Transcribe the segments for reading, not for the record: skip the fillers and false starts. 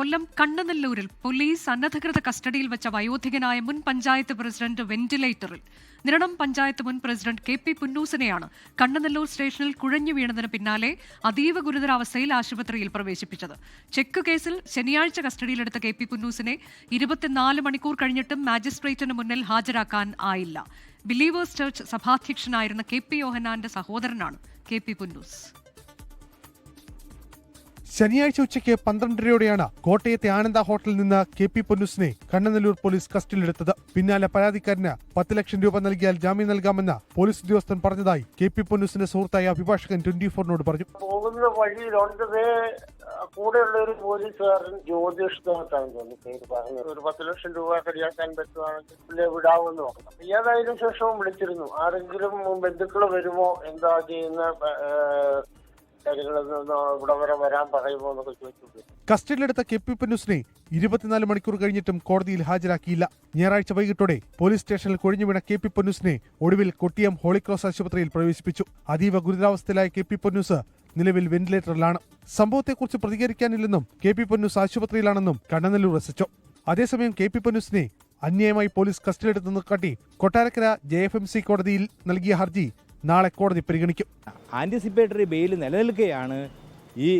കൊല്ലം കണ്ണനല്ലൂരിൽ police അനധികൃത കസ്റ്റഡിയിൽ വെച്ച വയോധികനായ മുൻ പഞ്ചായത്ത് പ്രസിഡന്റ് വെന്റിലേറ്ററിൽ. നിരണം പഞ്ചായത്ത് മുൻ പ്രസിഡന്റ് കെ.പി. പുന്നൂസിനെയാണ് കണ്ണനല്ലൂർ സ്റ്റേഷനിൽ കുഴഞ്ഞു വീണതിന് പിന്നാലെ അതീവ ഗുരുതരാവസ്ഥയിൽ ആശുപത്രിയിൽ പ്രവേശിപ്പിച്ചത്. ചെക്ക് കേസിൽ ശനിയാഴ്ച കസ്റ്റഡിയിലെടുത്ത കെ.പി. പുന്നൂസിനെ 24 മണിക്കൂർ കഴിഞ്ഞിട്ടും മാജിസ്ട്രേറ്റിന് മുന്നിൽ ഹാജരാക്കാൻ ആയില്ല. ബിലീവേഴ്സ് ചർച്ച് സഭാധ്യക്ഷനായിരുന്ന കെ.പി. യോഹന്നാന്റെ സഹോദരനാണ് കെ.പി. പുന്നൂസ്. ശനിയാഴ്ച ഉച്ചയ്ക്ക് 12:30യോടെയാണ് കോട്ടയത്തെ ആനന്ദ ഹോട്ടലിൽ നിന്ന് കെ.പി. പൊന്നൂസിനെ കണ്ണനല്ലൂർ പോലീസ് കസ്റ്റഡിയിലെടുത്തത്. പിന്നാലെ പരാതിക്കാരന് 10 ലക്ഷം രൂപ നൽകിയാൽ ജാമ്യം നൽകാമെന്ന് പോലീസ് ഉദ്യോഗസ്ഥൻ പറഞ്ഞതായി കെ.പി. പൊന്നൂസിന്റെ സുഹൃത്തായ അഭിഭാഷകൻ 24-നോട് പറഞ്ഞു. പോകുന്ന വഴി കൂടെയുള്ള ഒരു പോലീസുകാരൻ ജ്യോതിഷ്ഠാണ് പേര് പറഞ്ഞത്. ഒരു 10 ലക്ഷം രൂപ കടിയാക്കാൻ പറ്റുവാണെങ്കിൽ വിടാമെന്ന് പറഞ്ഞു. ഏതായാലും ശേഷവും വിളിച്ചിരുന്നു. ആരെങ്കിലും ബന്ധുക്കൾ വരുമോ, എന്താ ചെയ്യുന്ന ഇവിടെ വരെ വരാൻ പറയുമോ എന്നൊക്കെ ചോദിച്ചു. കസ്റ്റഡിയിലെടുത്ത കെ.പി. പൊന്നൂസിനെ 24 മണിക്കൂർ കഴിഞ്ഞിട്ടും കോടതിയിൽ ഹാജരാക്കിയില്ല. ഞായറാഴ്ച വൈകിട്ടോടെ പോലീസ് സ്റ്റേഷനിൽ കൊഴിഞ്ഞു വീണ കെ.പി. പൊന്നൂസിനെ ഒടുവിൽ കൊട്ടിയം ഹോളിക്രോസ് ആശുപത്രിയിൽ പ്രവേശിപ്പിച്ചു. അതീവ ഗുരുതരാവസ്ഥയിലായ കെ.പി. പൊന്നൂസ് നിലവിൽ വെന്റിലേറ്ററിലാണ്. സംഭവത്തെക്കുറിച്ച് പ്രതികരിക്കാനില്ലെന്നും കെ.പി. പൊന്നൂസ് ആശുപത്രിയിലാണെന്നും കണ്ണനല്ലൂർ എസ്എച്ച്ഒ. അതേസമയം കെ.പി. പൊന്നൂസിനെ അന്യായമായി പോലീസ് കസ്റ്റഡിയിലെടുത്തെന്ന് കാട്ടി കൊട്ടാരക്കര JFMC കോടതിയിൽ നൽകിയ ഹർജി നാളെ കോടതി പരിഗണിക്കും. ആന്റിസിപ്പേറ്ററി ബെയിൽ നിലനിൽക്കെയാണ് ഈ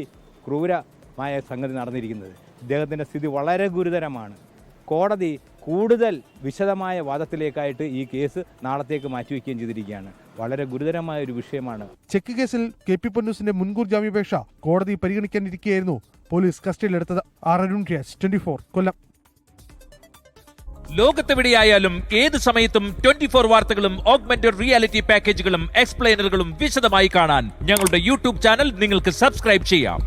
ക്രൂരമായ സംഗതി നടന്നിരിക്കുന്നത്. ഇദ്ദേഹത്തിൻ്റെ സ്ഥിതി വളരെ ഗുരുതരമാണ്. കോടതി കൂടുതൽ വിശദമായ വാദത്തിലേക്കായിട്ട് ഈ കേസ് നാളത്തേക്ക് മാറ്റിവെക്കുകയും ചെയ്തിരിക്കുകയാണ്. വളരെ ഗുരുതരമായ ഒരു വിഷയമാണ്. ചെക്ക് കേസിൽ കെ.പി. പൊന്നൂസിന്റെ മുൻകൂർ ജാമ്യാപേക്ഷ കോടതി പരിഗണിക്കാനിരിക്കെയായിരുന്നു പോലീസ് കസ്റ്റഡിയിലെടുത്തത്. അരുൺ രാജ്, 24, കൊല്ലം. ലോകത്തെവിടെയായാലും ഏത് സമയത്തും 24 വാർത്തകളും ഓഗ്മെന്റഡ് റിയാലിറ്റി പാക്കേജുകളും എക്സ്പ്ലെയിനറുകളും വിശദമായി കാണാൻ ഞങ്ങളുടെ യൂട്യൂബ് ചാനൽ നിങ്ങൾക്ക് സബ്സ്ക്രൈബ് ചെയ്യാം.